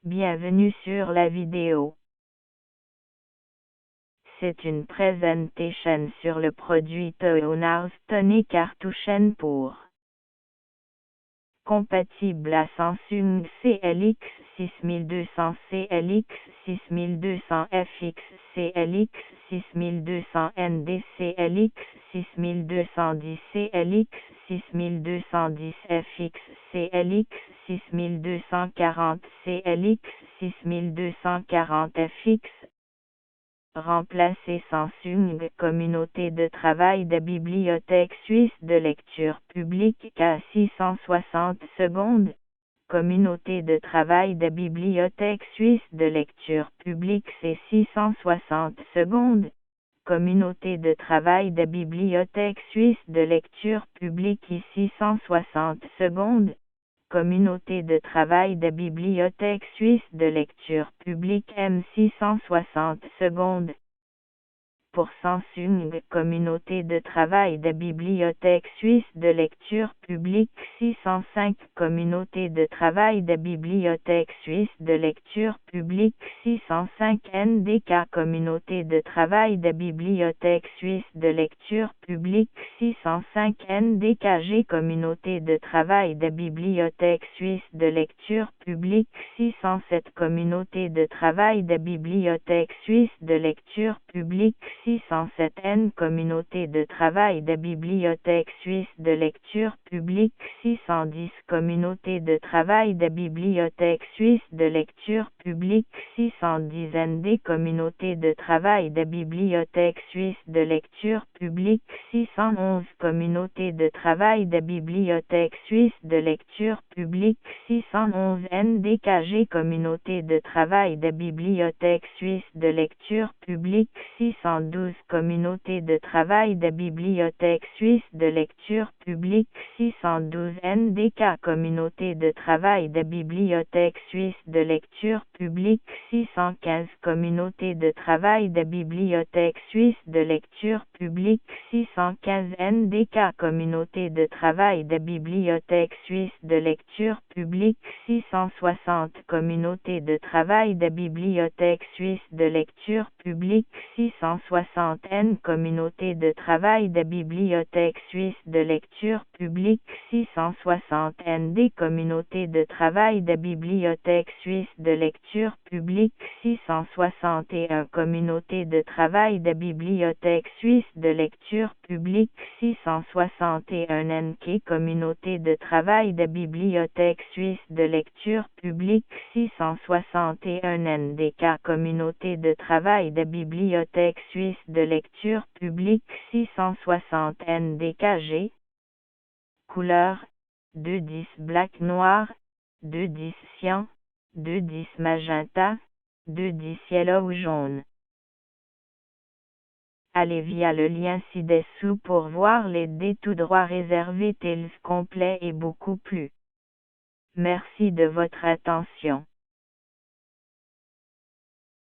Bienvenue sur la vidéo. C'est une présentation sur le produit Toonars Tony Cartouchen pour compatible à Samsung CLX 6200 CLX 6200 FX CLX 6200 ND CLX 6210 CLX 6210 FX CLX 6240 CLX 6240 FX. Remplacer Samsung Communauté de travail de Bibliothèque suisse de lecture publique à 660 secondes. Communauté de travail de Bibliothèque suisse de lecture publique c'est 660 secondes. Communauté de travail de Bibliothèque suisse de lecture publique ici 660 secondes. Communauté de travail de Bibliothèque suisse de lecture publique M 660 secondes. Pour Samsung Communauté de travail de Bibliothèque suisse de lecture publique 605 Communauté de travail de Bibliothèque suisse de lecture publique 605 NDK Communauté de travail de Bibliothèque suisse de lecture publique 605 NDKG Communauté de travail de Bibliothèque suisse de lecture publique 607 Communauté de travail de Bibliothèque suisse de lecture publique 607 N Communauté de travail de Bibliothèque suisse de lecture publique 610 Communauté de travail de Bibliothèque suisse de lecture publique 610 ND Communauté de travail de Bibliothèque suisse de lecture publique 611 Communauté de travail de Bibliothèque suisse de lecture publique 611 NDKG Communauté de travail de Bibliothèque suisse de lecture publique 612 Communauté de travail de Bibliothèque suisse de lecture publique 612 NDK Communauté de travail de Bibliothèque suisse de lecture publique 615 Communauté de travail de Bibliothèque suisse de lecture publique 615 NDK Communauté de travail de Bibliothèque suisse de lecture publique 660 Communauté de travail de Bibliothèque suisse de lecture publique 660 N Communauté de travail de Bibliothèque suisse de lecture publique 660 ND Communauté de travail de Bibliothèque suisse de lecture publique 661 Communauté de travail de Bibliothèque suisse de lecture publique 661 NK Communauté de travail de Bibliothèque suisse de lecture publique 661 NDK Communauté de travail de Bibliothèque suisse de lecture publique 660 NDKG. Couleur 210 black noir, 210 cyan, 210 magenta, 210 yellow ou jaune. Allez via le lien ci-dessous pour voir les dés tout droit réservés tels complets et beaucoup plus. Merci de votre attention.